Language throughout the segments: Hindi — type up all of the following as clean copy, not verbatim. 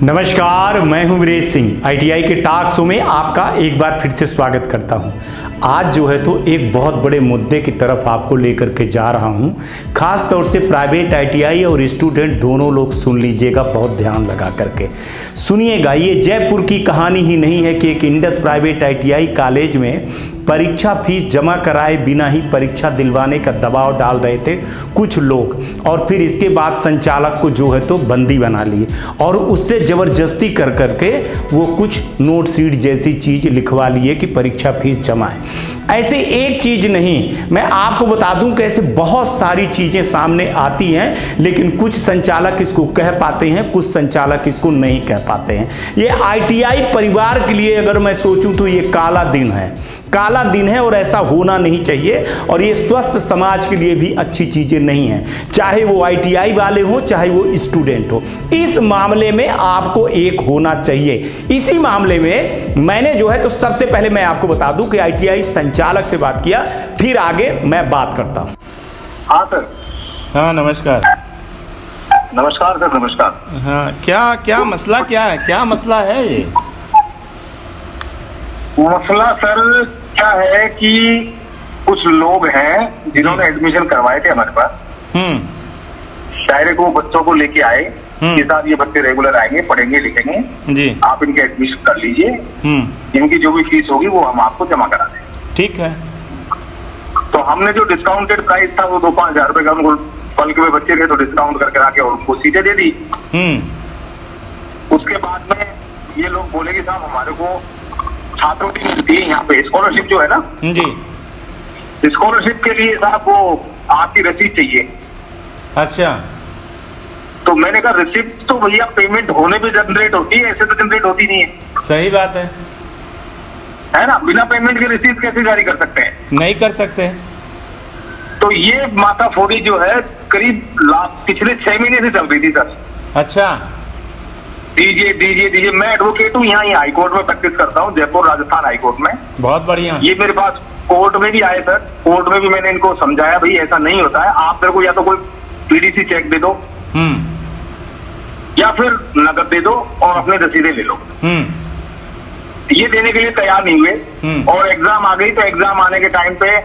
नमस्कार, मैं हूं वीरेश सिंह। आईटीआई के टॉक शो में आपका एक बार फिर से स्वागत करता हूं। आज जो है तो एक बहुत बड़े मुद्दे की तरफ आपको लेकर के जा रहा हूं। खास तौर से प्राइवेट आईटीआई और स्टूडेंट दोनों लोग सुन लीजिएगा, बहुत ध्यान लगा करके सुनिएगा। ये जयपुर की कहानी ही नहीं है कि एक इंडस प्राइवेट आईटीआई कॉलेज में परीक्षा फीस जमा कराए बिना ही परीक्षा दिलवाने का दबाव डाल रहे थे कुछ लोग, और फिर इसके बाद संचालक को जो है तो बंदी बना लिए और उससे ज़बरदस्ती कर करके वो कुछ नोट शीट जैसी चीज़ लिखवा लिए कि परीक्षा फीस जमा है। ऐसे एक चीज़ नहीं, मैं आपको बता दूं कि ऐसे बहुत सारी चीज़ें सामने आती हैं, लेकिन कुछ संचालक इसको कह पाते हैं, कुछ संचालक इसको नहीं कह पाते हैं। ये आईटीआई परिवार के लिए अगर मैं सोचूं तो ये काला दिन है, काला दिन है और ऐसा होना नहीं चाहिए। और ये स्वस्थ समाज के लिए भी अच्छी चीज़ें नहीं हैं, चाहे वो आईटीआई वाले हों चाहे वो स्टूडेंट हो। इस मामले में आपको एक होना चाहिए। इसी मामले में मैंने जो है तो सबसे पहले मैं आपको बता दूं कि आईटीआई संचालक से बात किया, फिर आगे मैं बात करता हूं। हाँ सर। हाँ नमस्कार। नमस्कार सर, नमस्कार। हाँ, क्या मसला क्या है, क्या मसला है ये? मसला सर क्या है कि कुछ लोग हैं जिन्होंने एडमिशन करवाए थे हमारे पास। डायरेक्ट वो बच्चों को लेके आए कि साहब ये बच्चे रेगुलर आएंगे, पढ़ेंगे, लिखेंगे जी, आप इनके एडमिशन कर लीजिए, इनकी जो भी फीस होगी वो हम आपको जमा करा दें। ठीक है। तो हमने जो डिस्काउंटेड प्राइस था वो 2-5 हजार रुपए का, उनको बल्क में बच्चे थे तो डिस्काउंट करके आके और उनको सीटें दे दी। उसके बाद में ये लोग बोले कि साहब हमारे को छात्रों की मिलती है यहाँ पे स्कॉलरशिप जो है ना जी, स्कॉलरशिप के लिए साहब वो आपकी रसीद चाहिए। अच्छा। तो मैंने कहा रिसिप्ट तो भैया पेमेंट होने पे जनरेट होती है, ऐसे तो जनरेट होती नहीं है। सही बात है ना, बिना पेमेंट के रिसीप्ट कैसे जारी कर सकते हैं? नहीं कर सकते। तो ये माथाफोड़ी जो है करीब पिछले 6 महीने से चल रही थी सर। अच्छा। दीजिए मैं एडवोकेट हूँ, यहाँ हाई कोर्ट में प्रैक्टिस करता हूँ, जयपुर राजस्थान हाई कोर्ट में। बहुत बढ़िया। ये मेरे पास कोर्ट में भी आए सर, कोर्ट में भी मैंने इनको समझाया भाई ऐसा नहीं होता है, आप मेरे को या तो कोई पीडीसी चेक दे दो या फिर नकद दे दो और अपने रसीदें ले लो। ये देने के लिए तैयार नहीं हुए और एग्जाम आ गई। तो एग्जाम आने के टाइम पे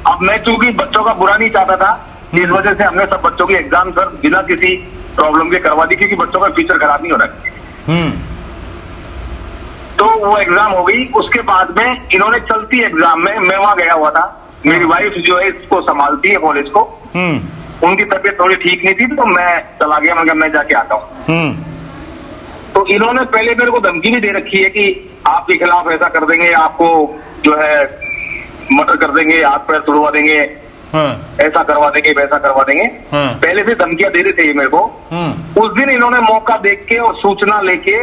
अब मैं चूंकि बच्चों का बुरा नहीं चाहता था, इस वजह से हमने सब बच्चों की एग्जाम सर बिना किसी प्रॉब्लम के करवा दी, क्योंकि बच्चों का फ्यूचर खराब नहीं होना चाहिए। तो वो एग्जाम हो गई। उसके बाद में इन्होंने चलती एग्जाम में, मैं वहां गया हुआ था, मेरी वाइफ जो है इसको संभालती है कॉलेज को, उनकी तबीयत थोड़ी ठीक नहीं थी तो मैं चला गया, मगर मैं जाके आता हूँ। तो इन्होंने पहले मेरे को धमकी भी दे रखी है कि आपके खिलाफ ऐसा कर देंगे, आपको जो है मर्डर कर देंगे, हाथ पैर तोड़वा देंगे, ऐसा करवा देंगे, वैसा करवा देंगे। पहले से धमकियां दे रहे थे ये मेरे को। उस दिन इन्होंने मौका देख के और सूचना लेके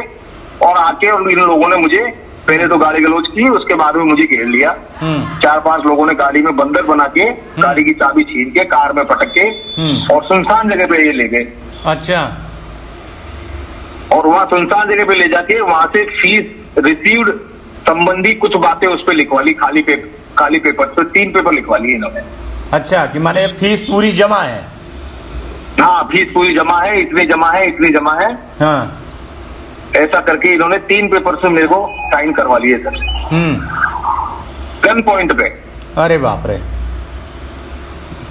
और आके और इन लोगों ने मुझे पहले तो गाली गलौज की, उसके बाद में मुझे घेर लिया। 4-5 लोगों ने गाड़ी में बंदर बना के गाड़ी की चाबी छीन के कार में पटक के और सुनसान जगह पे ये ले गए। अच्छा। और वहाँ सुनसान जगह पे ले जाके वहां से फीस रिसीव्ड संबंधी कुछ बातें उस पर लिखवा ली, खाली पेपर पे 3 पेपर लिखवा लिए इन्होंने। अच्छा, कि माने फीस पूरी जमा है? हाँ, फीस पूरी जमा है, इतनी जमा है, इतनी जमा है। हाँ। ऐसा करके इन्होंने 3 पेपर से मेरे को साइन करवा लिए सर, गन पॉइंट पे। अरे बाप रे।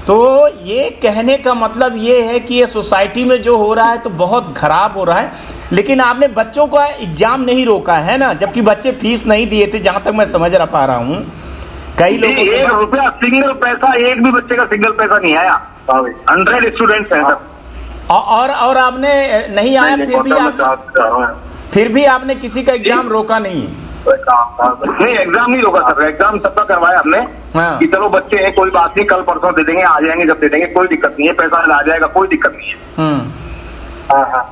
तो ये कहने का मतलब ये है कि ये सोसाइटी में जो हो रहा है तो बहुत खराब हो रहा है, लेकिन आपने बच्चों का एग्जाम नहीं रोका है ना, जबकि बच्चे फीस नहीं दिए थे, जहां तक मैं समझ पा रहा हूँ। कई लोगों से 1 रुपया सिंगल पैसा, एक भी बच्चे का सिंगल पैसा नहीं आया। 100 स्टूडेंट्स हैं सर। और आपने नहीं आया, फिर भी आपने किसी का एग्जाम रोका नहीं? नहीं, एग्जाम नहीं रोका सर, एग्जाम सबका करवाया हमने। हाँ। कि चलो बच्चे हैं, कोई बात नहीं, कल परसों दे देंगे, आ जाएंगे जब दे देंगे, कोई दिक्कत नहीं है, पैसा आ जाएगा, कोई दिक्कत नहीं है। हाँ।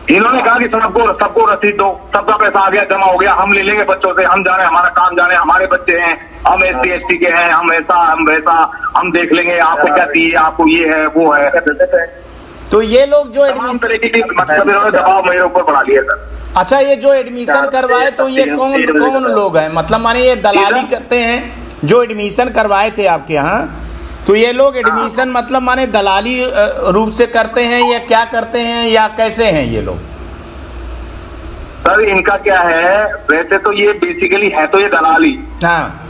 इन्होंने कहा कि सबको रसीद दो, सबका पैसा आ गया, जमा हो गया, हम ले लेंगे बच्चों से, हम जाने, हमारा काम जाने, हमारे बच्चे हैं, हम SC ST के हैं, हम ऐसा हम वैसा, हम देख लेंगे, आपको क्या चाहिए, आपको ये है वो है। तो ये लोग जो एडमिशन तरीके की मतलब इन्होंने दबाव मेरे ऊपर बढ़ा लिया सर। अच्छा, ये जो एडमिशन करवाए तो ये कौन लोग हैं? मतलब माने ये दलाली करते हैं जो एडमिशन करवाए थे आपके यहाँ? तो ये लोग एडमिशन मतलब माने दलाली रूप से करते हैं या क्या करते हैं या कैसे हैं ये लोग? सर इनका क्या है, वैसे तो ये बेसिकली है तो ये दलाली, हाँ,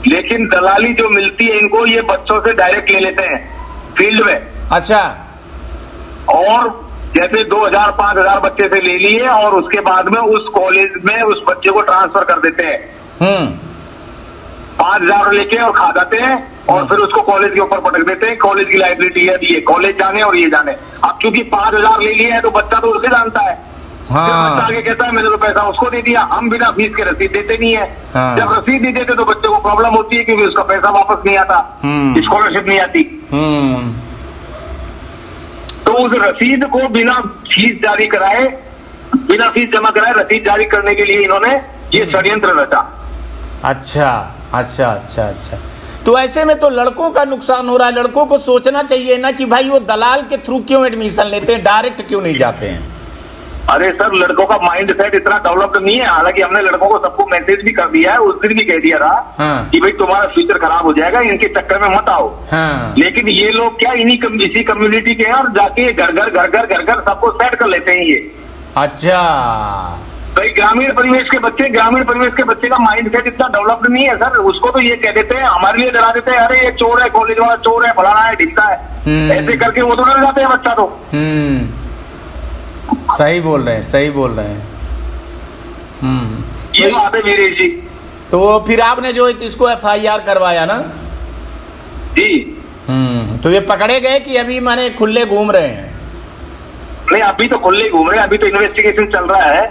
लेकिन दलाली जो मिलती है इनको ये बच्चों से डायरेक्ट ले लेते हैं फील्ड में। अच्छा, और जैसे 2000-5000 बच्चे से ले लिए और उसके बाद में उस कॉलेज में उस बच्चे को ट्रांसफर कर देते हैं। 5000 लेके और खा जाते हैं और फिर उसको कॉलेज के ऊपर पटक देते हैं। कॉलेज की लाइबिलिटी है, ये कॉलेज जाने और ये जाने। अब क्योंकि 5000 ले लिए है तो बच्चा तो उसे जानता है। हाँ। फिर बच्चा आगे कहता है मैंने तो पैसा उसको दे दिया, हम बिना फीस के रसीद देते नहीं है। हाँ। जब रसीद नहीं देते तो बच्चे को प्रॉब्लम होती है क्योंकि उसका पैसा वापस नहीं आता, स्कॉलरशिप नहीं आती। तो उस रसीद को बिना फीस जारी कराए, बिना फीस जमा कराए रसीद जारी करने के लिए इन्होंने ये षड्यंत्र रचा। अच्छा अच्छा अच्छा अच्छा। तो ऐसे में तो लड़कों का नुकसान हो रहा है। लड़कों को सोचना चाहिए ना कि भाई वो दलाल के थ्रू क्यों एडमिशन लेते हैं, डायरेक्ट क्यों नहीं जाते हैं। अरे सर लड़कों का माइंड सेट इतना डेवलप्ड नहीं है। हालांकि हमने लड़कों को सबको मैसेज भी कर दिया है, उस दिन भी कह दिया था हाँ। कि भाई तुम्हारा फ्यूचर खराब हो जाएगा, इनके चक्कर में मत आओ। हाँ। लेकिन ये लोग क्या इसी कम्युनिटी के हैं और जाके घर घर सबको सेट कर लेते हैं ये। अच्छा, भाई ग्रामीण परिवेश के बच्चे का माइंड सेट इतना डेवलप्ड नहीं है सर। उसको तो ये कह देते हैं, हमारे लिए डरा देते हैं, अरे ये चोर है, कॉलेज वाला चोर है, फलाना है, ढिमका है, ऐसे करके वो तो डर जाते हैं बच्चा तो। सही बोल रहे हैं, सही बोल रहे हैं। ये बात है मेरी जी। तो फिर आपने जो इसको FIR करवाया ना जी। तो ये पकड़े गए कि अभी माने खुले घूम रहे हैं? नहीं अभी तो खुले घूम रहे हैं, अभी तो इन्वेस्टिगेशन चल रहा है।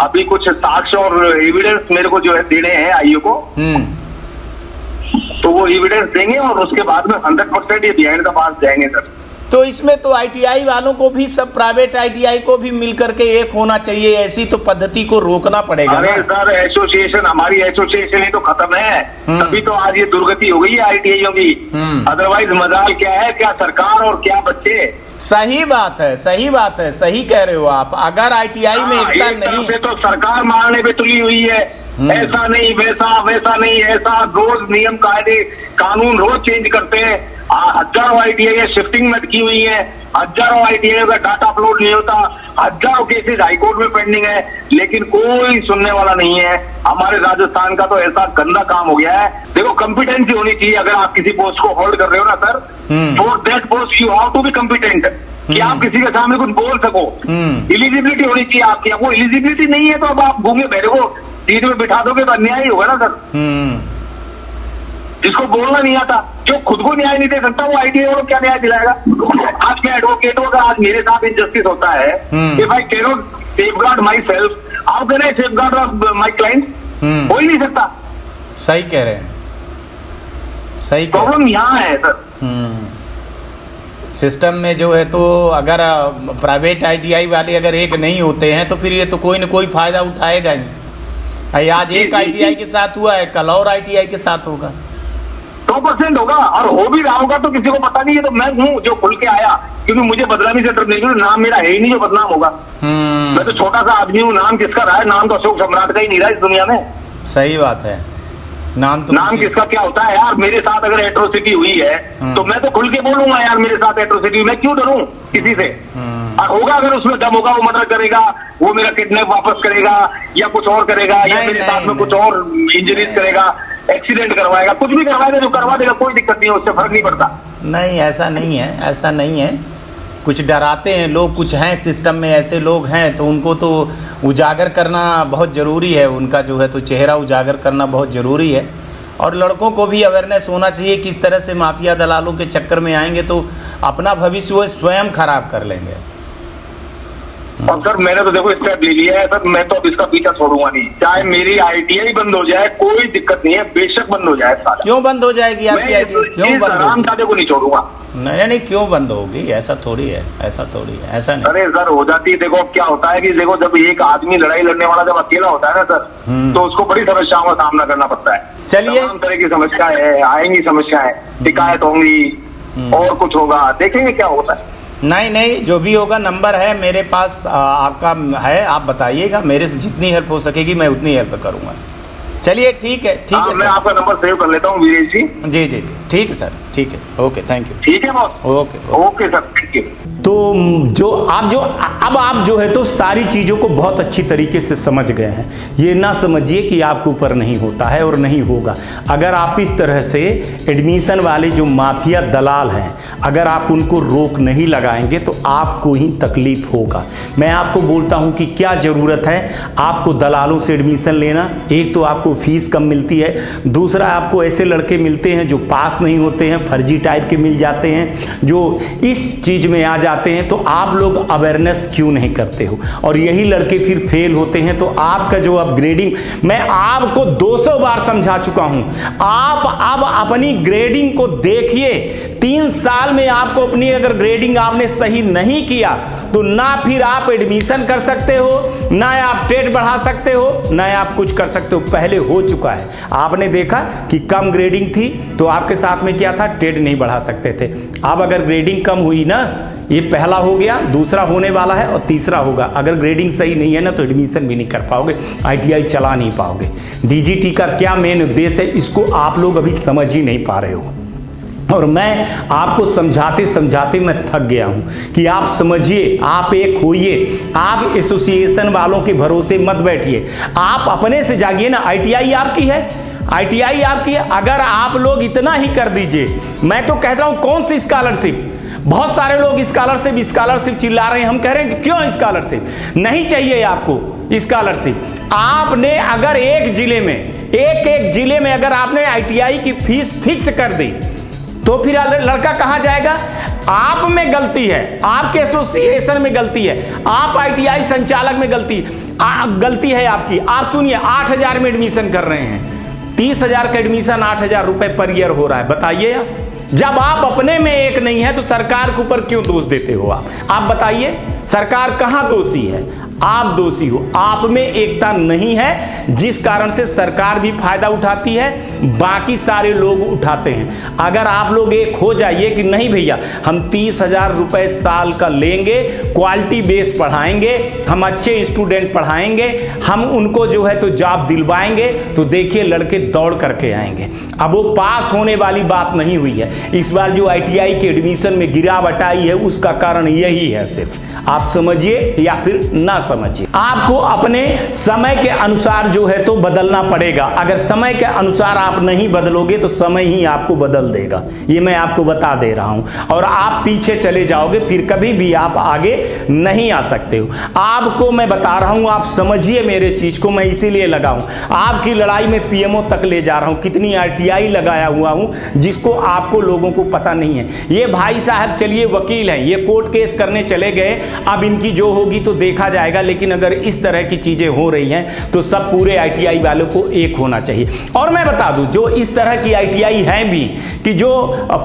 अभी कुछ साक्ष्य और एविडेंस मेरे को जो है देने हैं आईओ को, तो वो एविडेंस देंगे और उसके बाद में 100% ये बिहाइंड द बार्स जाएंगे सर। तो इसमें तो ITI वालों को भी, सब प्राइवेट ITI को भी मिलकर के एक होना चाहिए। ऐसी तो पद्धति को रोकना पड़ेगा। अरे सर एसोसिएशन, हमारी एसोसिएशन ही तो खत्म है, तभी तो आज ये दुर्गति हो गई है ITIयों की। अदरवाइज मजाल क्या है, क्या सरकार और क्या बच्चे। सही बात है, सही बात है, सही कह रहे हो आप। अगर ITI में एकता नहीं है तो सरकार मारने पे तुली हुई है, ऐसा नहीं वैसा नहीं, ऐसा रोज नियम कायदे कानून रोज चेंज करते हैं। हजारों ITI शिफ्टिंग में अटकी हुई है, हजारों ITI का डाटा अपलोड नहीं होता, हजारों केसेस हाईकोर्ट में पेंडिंग है, लेकिन कोई सुनने वाला नहीं है। हमारे राजस्थान का तो ऐसा गंदा काम हो गया है। देखो कॉम्पिटेंसी होनी चाहिए। अगर आप किसी पोस्ट को होल्ड कर रहे हो ना sir, for that post you have to be competent, कि आप किसी के सामने कुछ बोल सको। एलिजिबिलिटी होनी चाहिए आपकी। वो एलिजिबिलिटी नहीं है तो अब आप घूमे बैठे को सीट में बिठा दोगे तो अन्याय ही होगा ना सर। जिसको बोलना नहीं आता, जो खुद को न्याय नहीं दे सकता, वो ITI वालों क्या न्याय दिलाएगा। आज मैं एडवोकेट हूँ, अगर आज मेरे साथ इनजस्टिस होता है, if I can not safeguard my self, how can I safeguard my client? हो ही नहीं सकता। सही कह रहे हैं, सही। प्रॉब्लम यहाँ है सर सिस्टम में जो है। तो अगर प्राइवेट ITI वाले अगर एक नहीं होते हैं तो फिर ये तो कोई न कोई फायदा उठाएगा ही। आज एक ITI के साथ हुआ है, कल और ITI के साथ होगा। 100% होगा, और हो भी रहा होगा तो किसी को पता नहीं है। तो मैं हूँ जो खुल के आया, क्योंकि मुझे बदनामी से डर नहीं, क्योंकि नाम मेरा है ही नहीं जो बदनाम होगा। मैं तो छोटा सा आदमी हूँ, नाम किसका रहा है? नाम तो अशोक सम्राट का ही नहीं रहा इस दुनिया में। सही बात है। नाम किसका क्या होता है यार। मेरे साथ अगर एट्रोसिटी हुई है तो मैं तो खुल के बोलूंगा यार, मेरे साथ एट्रोसिटी, मैं क्यों डरूं किसी से। और होगा अगर उसमें दम होगा, वो मर्डर करेगा, वो मेरा किडनैप वापस करेगा, या कुछ और करेगा, या मेरे साथ में कुछ और इंजरीज करेगा, एक्सीडेंट करवाएगा, कुछ भी करवाएगा, जो करवा देगा कोई दिक्कत नहीं है, उससे फर्क नहीं पड़ता। नहीं ऐसा नहीं है, ऐसा नहीं है। कुछ डराते हैं लोग, कुछ हैं सिस्टम में ऐसे लोग हैं, तो उनको तो उजागर करना बहुत ज़रूरी है। उनका जो है तो चेहरा उजागर करना बहुत ज़रूरी है। और लड़कों को भी अवेयरनेस होना चाहिए, किस तरह से माफिया दलालों के चक्कर में आएंगे तो अपना भविष्य वो स्वयं खराब कर लेंगे। और सर मैंने तो देखो स्टेप ले लिया है सर, मैं तो अब इसका पीछा छोड़ूंगा नहीं। चाहे मेरी ITI बंद हो जाए कोई दिक्कत नहीं है, बेशक बंद हो जाए सारा। क्यों बंद हो जाएगी आपकी ITI? क्यों बंद होगी? को नहीं छोड़ूंगा। नहीं क्यों बंद होगी? ऐसा थोड़ी है, ऐसा थोड़ी है, ऐसा नहीं। अरे सर हो जाती है। देखो अब क्या होता है कि देखो जब एक आदमी लड़ाई लड़ने वाला जब अकेला होता है ना सर, तो उसको बड़ी समस्याओं का सामना करना पड़ता है। चलिए, तमाम तरह की समस्याएं आएंगी, समस्याएं, शिकायत होंगी और कुछ होगा, देखेंगे क्या होता है। नहीं जो भी होगा, नंबर है मेरे पास, आपका है, आप बताइएगा। मेरे से जितनी हेल्प हो सकेगी मैं उतनी हेल्प करूँगा। चलिए ठीक है मैं आपका नंबर सेव कर लेता हूँ वीरेश जी। जी ठीक है सर, ठीक है, ओके, थैंक यू। ठीक है boss, okay sir, thank you. तो अब आप जो है तो सारी चीज़ों को बहुत अच्छी तरीके से समझ गए हैं। ये ना समझिए कि आपके ऊपर नहीं होता है और नहीं होगा। अगर आप इस तरह से एडमिशन वाले जो माफिया दलाल हैं, अगर आप उनको रोक नहीं लगाएंगे तो आपको ही तकलीफ होगा। मैं आपको बोलता हूं कि क्या ज़रूरत है आपको दलालों से एडमिशन लेना। एक तो आपको फीस कम मिलती है, दूसरा आपको ऐसे लड़के मिलते हैं जो पास नहीं होते हैं, फर्जी टाइप के मिल जाते हैं, जो इस चीज़ में आ जाते हैं। तो आप लोग अवेयरनेस क्यों नहीं करते हो? और यही लड़के फिर फेल होते हैं। तो आपका जो अपग्रेडिंग, मैं आपको 200 बार समझा चुका हूं, आप अब अपनी ग्रेडिंग को देखिए। 3 साल में आपको अपनी अगर ग्रेडिंग आपने सही नहीं किया तो ना फिर आप एडमिशन कर सकते हो, ना आप टेट बढ़ा सकते हो, ना आप कुछ कर सकते हो। पहले हो चुका है, आपने देखा कि कम ग्रेडिंग थी तो आपके साथ में क्या था, टेट नहीं बढ़ा सकते थे। अब अगर ग्रेडिंग कम हुई ना, ये पहला हो गया, दूसरा होने वाला है और तीसरा होगा। अगर ग्रेडिंग सही नहीं है ना तो एडमिशन भी नहीं कर पाओगे, ITI चला नहीं पाओगे। DGT का क्या मेन उद्देश्य है, इसको आप लोग अभी समझ ही नहीं पा रहे हो। और मैं आपको समझाते समझाते मैं थक गया हूं कि आप समझिए, आप एक होइए, आप एसोसिएशन वालों के भरोसे मत बैठिए, आप अपने से जागिए ना। ITI आपकी है, ITI आपकी है। अगर आप लोग इतना ही कर दीजिए, मैं तो कहता हूं कौन सी स्कॉलरशिप, बहुत सारे लोग स्कॉलरशिप चिल्ला रहे हैं, हम कह रहे हैं कि क्यों स्कॉलरशिप नहीं चाहिए आपको स्कॉलरशिप। आपने अगर एक जिले में अगर आपने ITI की फीस फिक्स कर दी तो फिर लड़का कहां जाएगा? आप में गलती है, आपके एसोसिएशन में गलती है, आप ITI संचालक में गलती है आपकी। आप सुनिए, 8,000 में एडमिशन कर रहे हैं, 30,000 का एडमिशन 8,000 रुपए पर ईयर हो रहा है। बताइए आप, जब आप अपने में एक नहीं है तो सरकार के ऊपर क्यों दोष देते हो आप बताइए, सरकार कहां दोषी है? आप दोषी हो, आप में एकता नहीं है, जिस कारण से सरकार भी फायदा उठाती है, बाकी सारे लोग उठाते हैं। अगर आप लोग एक हो जाइए कि नहीं भैया, हम 30,000 रुपए साल का लेंगे, क्वालिटी बेस पढ़ाएंगे, हम अच्छे स्टूडेंट पढ़ाएंगे, हम उनको जो है तो जॉब दिलवाएंगे, तो देखिए लड़के दौड़ करके आएंगे। अब वो पास होने वाली बात नहीं हुई है। इस बार जो ITI के एडमिशन में गिरावट आई है उसका कारण यही है। सिर्फ आप समझिए या फिर ना समझिए, आपको अपने समय के अनुसार जो है तो बदलना पड़ेगा। अगर समय के अनुसार आप नहीं बदलोगे तो समय ही आपको बदल देगा, ये मैं आपको बता दे रहा हूं। और आप पीछे चले जाओगे, फिर कभी भी आप आगे नहीं आ सकते हो। आपको मैं बता रहा हूं, आप समझिए मेरे चीज को, मैं इसीलिए लगाऊं। आपकी लड़ाई में PMO तक ले जा रहा हूं, कितनी ITI लगाया हुआ हूं जिसको आपको लोगों को पता नहीं है। ये भाई साहब चलिए वकील हैं, ये कोर्ट केस करने चले गए, अब इनकी जो होगी तो देखा जाएगा। लेकिन अगर इस तरह की चीजें हो रही हैं तो सब पूरे ITI वालों को एक होना चाहिए। और मैं बता दूं, जो इस तरह की ITI हैं भी कि जो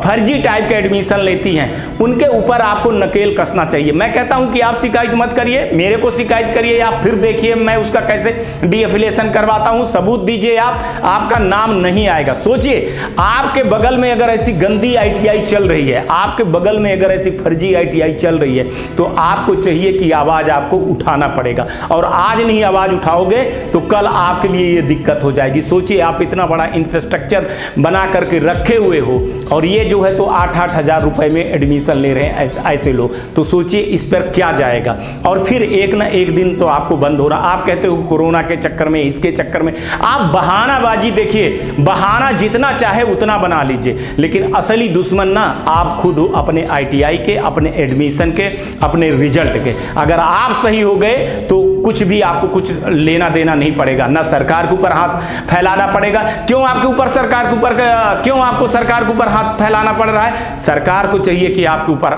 फर्जी टाइप के एडमिशन लेती हैं, उनके ऊपर आपको नकेल कसना चाहिए। मैं कहता हूं कि आप शिकायत मत करिए, मेरे को शिकायत करिए, आप फिर देखिए मैं उसका कैसे डीएफिलिएशन करवाता हूं, सबूत दीजिए आप, आपका नाम नहीं आएगा। सोचिए, आपके बगल में अगर ऐसी गंदी ITI चल रही है, आपके बगल में अगर ऐसी फर्जी ITI चल रही है, तो आपको चाहिए कि आवाज आपको उठाना पड़ेगा। और आज नहीं आवाज उठाओगे तो कल आपके लिए ये दिक्कत हो जाएगी। सोचिए, आप इतना बड़ा इंफ्रास्ट्रक्चर बना करके रखे हुए हो और ये जो है तो 8-8 हजार रुपए में एडमिशन ले रहे हैं ऐसे लोग, तो सोचिए इस पर क्या जाएगा। और फिर एक ना एक दिन तो आपको बंद हो रहा। आप कहते हो कोरोना के चक्कर में, इसके चक्कर में, आप बहानाबाजी देखिए, बहाना जितना चाहे उतना बना लीजिए, लेकिन असली दुश्मन ना आप खुद हो, अपने ITI के, अपने एडमिशन के, अपने रिजल्ट के। अगर आप सही हो गए तो कुछ भी आपको कुछ लेना देना नहीं पड़ेगा, ना सरकार के ऊपर हाथ फैलाना पड़ेगा। क्यों आपको सरकार के ऊपर हाथ फैलाना पड़ रहा है? सरकार को चाहिए कि आपके ऊपर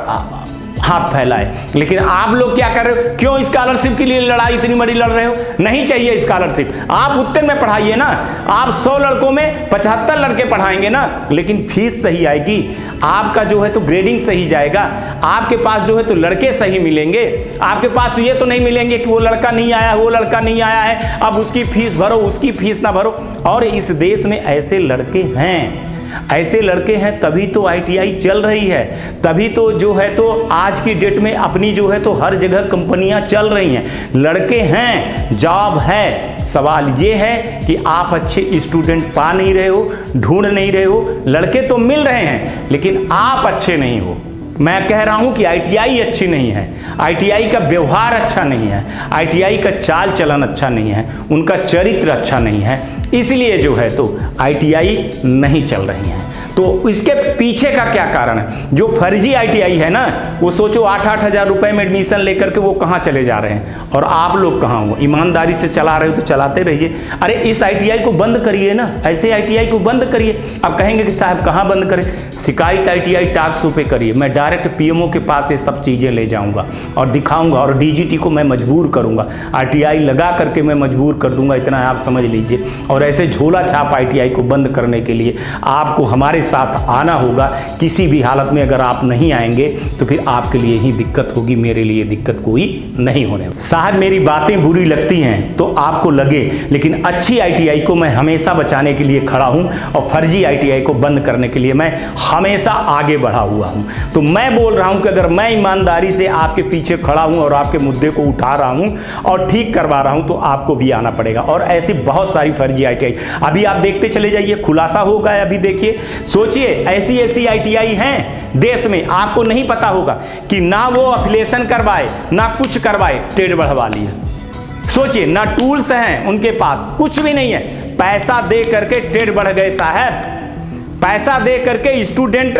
हाथ फैलाए, लेकिन आप लोग क्या कर रहे हो? क्यों स्कॉलरशिप के लिए लड़ाई इतनी बड़ी लड़ रहे हो? नहीं चाहिए स्कॉलरशिप, आप उत्तर में पढ़ाइए ना। आप 100 लड़कों में 75 लड़के पढ़ाएंगे ना, लेकिन फीस सही आएगी, आपका जो है तो ग्रेडिंग सही जाएगा, आपके पास जो है तो लड़के सही मिलेंगे। आपके पास ये तो नहीं मिलेंगे कि वो लड़का नहीं आया, वो लड़का नहीं आया है, अब उसकी फीस भरो, उसकी फीस ना भरो। और इस देश में ऐसे लड़के हैं, ऐसे लड़के हैं, तभी तो ITI चल रही है, तभी तो जो है तो आज की डेट में अपनी जो है तो हर जगह कंपनियां चल रही हैं। लड़के हैं, जॉब है। सवाल ये है कि आप अच्छे स्टूडेंट पा नहीं रहे हो, ढूंढ नहीं रहे हो। लड़के तो मिल रहे हैं लेकिन आप अच्छे नहीं हो। मैं कह रहा हूं कि आईटीआई अच्छी नहीं है, आईटीआई का व्यवहार अच्छा नहीं है, आईटीआई का चाल चलन अच्छा नहीं है, उनका चरित्र अच्छा नहीं है, इसलिए जो है तो आईटीआई नहीं चल रही है। तो इसके पीछे का क्या कारण है? जो फर्जी आईटीआई है ना, वो सोचो 8-8 हज़ार रुपए में एडमिशन लेकर के वो कहाँ चले जा रहे हैं, और आप लोग कहाँ हो? ईमानदारी से चला रहे हो तो चलाते रहिए। अरे इस आईटीआई को बंद करिए ना, ऐसे आईटीआई को बंद करिए। अब कहेंगे कि साहब कहाँ बंद करें? शिकायत आईटीआई टास्क पे करिए, मैं डायरेक्ट पीएमओ के पास ये सब चीज़ें ले जाऊँगा और दिखाऊँगा, और डीजीटी को मैं मजबूर करूँगा, आईटीआई लगा करके मैं मजबूर कर दूँगा, इतना आप समझ लीजिए। और ऐसे झोला छाप आईटीआई को बंद करने के लिए आपको हमारे साथ आना होगा। किसी भी हालत में अगर आप नहीं आएंगे तो फिर आपके लिए ही दिक्कत होगी, मेरे लिए दिक्कत कोई नहीं होने। साहब मेरी बातें बुरी लगती हैं तो आपको लगे, लेकिन अच्छी आईटीआई को मैं हमेशा बचाने के लिए खड़ा हूं और फर्जी आईटीआई को बंद करने के लिए मैं हमेशा आगे बढ़ा हुआ हूं। तो मैं बोल रहा हूं कि अगर मैं ईमानदारी से आपके पीछे खड़ा हूं और आपके मुद्दे को उठा रहा हूं और ठीक करवा रहा हूं तो आपको भी आना पड़ेगा। और ऐसी बहुत सारी फर्जी आईटीआई अभी आप देखते चले जाइए, खुलासा होगा। अभी देखिए, सोचिए ऐसी आईटीआई हैं देश में, आपको नहीं पता होगा कि ना वो एफिलिएशन करवाए ना कुछ करवाए, ट्रेड बढ़वा लिया। सोचिए, ना टूल्स हैं उनके पास, कुछ भी नहीं है, पैसा दे करके ट्रेड बढ़ गए साहब। पैसा दे करके स्टूडेंट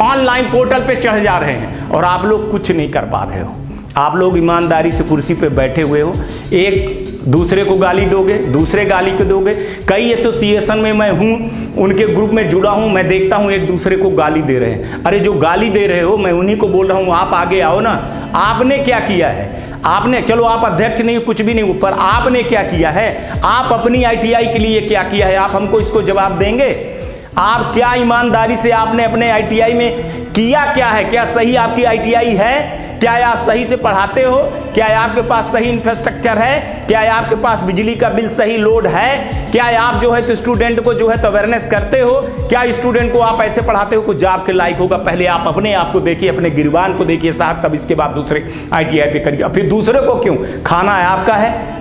ऑनलाइन पोर्टल पे चढ़ जा रहे हैं और आप लोग कुछ नहीं कर पा रहे हो। आप लोग ईमानदारी से कुर्सी पे बैठे हुए हो, एक दूसरे को गाली दोगे, दूसरे गाली को दोगे। कई एसोसिएशन में मैं हूँ, उनके ग्रुप में जुड़ा हूँ, मैं देखता हूँ एक दूसरे को गाली दे रहे हैं। अरे जो गाली दे रहे हो, मैं उन्हीं को बोल रहा हूँ आप आगे आओ ना। आपने क्या किया है? आपने, चलो आप अध्यक्ष नहीं, कुछ भी नहीं, पर आपने क्या किया है? आप अपनी आईटीआई के लिए क्या किया है? आप हमको इसको जवाब देंगे? आप क्या ईमानदारी से आपने अपने आईटीआई में किया क्या है? क्या सही आपकी आईटीआई है? क्या आप सही से पढ़ाते हो? क्या आपके पास सही इंफ्रास्ट्रक्चर है? क्या आपके पास बिजली का बिल सही लोड है? क्या आप जो है तो स्टूडेंट को जो है तो अवेयरनेस करते हो? क्या स्टूडेंट को आप ऐसे पढ़ाते हो कुछ जॉब के लायक होगा? पहले आप अपने आप को देखिए, अपने गिरबान को देखिए साहब, तब इसके बाद दूसरे आईटीआई पे करिए। फिर दूसरे को क्यों? खाना है आपका है,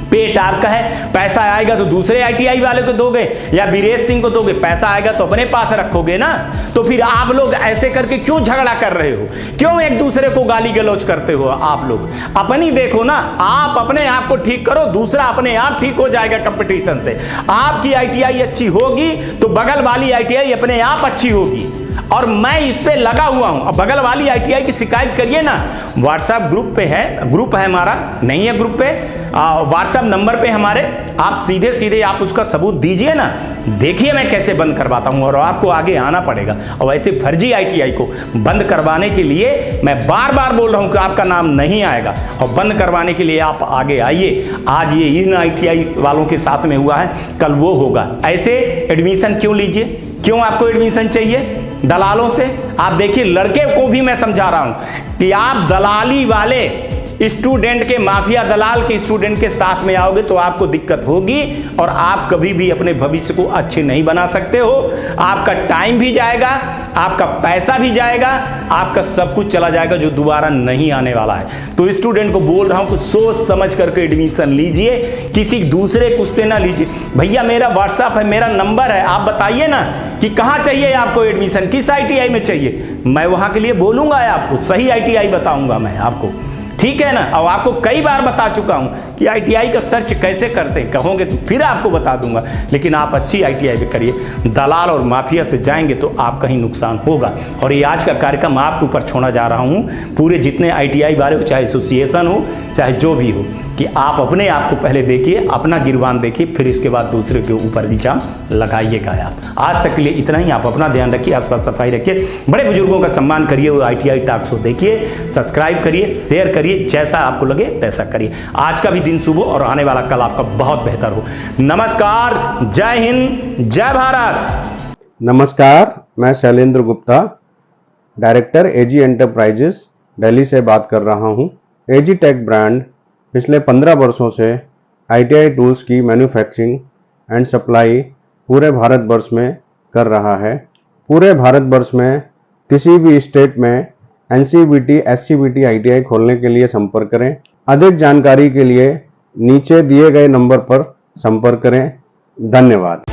पेट आपका है, पैसा आएगा तो दूसरे आईटीआई वाले को दोगे या वीरेश सिंह को दोगे? पैसा आएगा तो अपने पास रखोगे ना। तो फिर आप लोग ऐसे करके क्यों झगड़ा कर रहे हो? क्यों एक दूसरे को गाली गलौज करते हो? आप लोग अपनी देखो ना, आप अपने आप को ठीक करो, दूसरा अपने आप ठीक हो जाएगा कंपटीशन से। आपकी आईटीआई अच्छी होगी तो बगल वाली आईटीआई अपने आप अच्छी होगी, और मैं इस पे लगा हुआ हूं। अब बगल वाली आईटीआई की शिकायत करिए ना, व्हाट्सएप ग्रुप पे है, ग्रुप है हमारा, नहीं है ग्रुप पे, व्हाट्सएप नंबर पे हमारे, आप सीधे सीधे आप उसका सबूत दीजिए ना, देखिए मैं कैसे बंद करवाता हूं। और आपको आगे आना पड़ेगा। और ऐसे फर्जी आईटीआई को बंद करवाने के लिए मैं बार बार बोल रहा हूं कि आपका नाम नहीं आएगा, और बंद करवाने के लिए आप आगे आइए। आज ये इन आईटीआई वालों के साथ में हुआ है, कल वो होगा। ऐसे एडमिशन क्यों लीजिए? क्यों आपको एडमिशन चाहिए दलालों से? आप देखिए, लड़के को भी मैं समझा रहा हूं कि आप दलाली वाले स्टूडेंट के, माफिया दलाल के स्टूडेंट के साथ में आओगे तो आपको दिक्कत होगी, और आप कभी भी अपने भविष्य को अच्छे नहीं बना सकते हो। आपका टाइम भी जाएगा, आपका पैसा भी जाएगा, आपका सब कुछ चला जाएगा जो दोबारा नहीं आने वाला है। तो स्टूडेंट को बोल रहा हूं कि सोच समझ करके एडमिशन लीजिए, किसी दूसरे को उस पे ना लीजिए। भैया मेरा व्हाट्सएप है, मेरा नंबर है, आप बताइए ना कि कहाँ चाहिए आपको एडमिशन, किस आईटीआई में चाहिए, मैं वहां के लिए बोलूंगा, आपको सही आईटीआई बताऊंगा मैं आपको, ठीक है ना। और आपको कई बार बता चुका हूं कि आईटीआई का सर्च कैसे करते हैं, कहोगे तो फिर आपको बता दूंगा। लेकिन आप अच्छी आईटीआई पे करिए, दलाल और माफिया से जाएंगे तो आपका ही नुकसान होगा। और ये आज का कार्यक्रम आपके ऊपर छोड़ा जा रहा हूं, पूरे जितने आईटीआई वाले हो, चाहे एसोसिएशन हो, चाहे जो भी हो, कि आप अपने आप को पहले देखिए, अपना गिरबान देखिए, फिर इसके बाद दूसरे के ऊपर इल्जाम लगाइएगा आप। आज तक के लिए इतना ही। आप अपना ध्यान रखिए, आसपास सफाई रखिए, बड़े बुजुर्गों का सम्मान करिए, वो आईटीआई टॉक्स को देखिए, सब्सक्राइब करिए, शेयर करिए, जैसा आपको लगे तैसा करिए। आज का भी दिन शुभ हो और आने वाला कल आपका बहुत बेहतर हो। नमस्कार, जय हिंद, जय भारत। नमस्कार, मैं शैलेंद्र गुप्ता, डायरेक्टर एजी एंटरप्राइजेस दिल्ली से बात कर रहा हूं। एजी टेक ब्रांड पिछले 15 वर्षों से आईटीआई टूल्स की मैन्युफैक्चरिंग एंड सप्लाई पूरे भारतवर्ष में कर रहा है। पूरे भारतवर्ष में किसी भी स्टेट में एनसीबीटी, एससीबीटी आईटीआई खोलने के लिए संपर्क करें। अधिक जानकारी के लिए नीचे दिए गए नंबर पर संपर्क करें। धन्यवाद।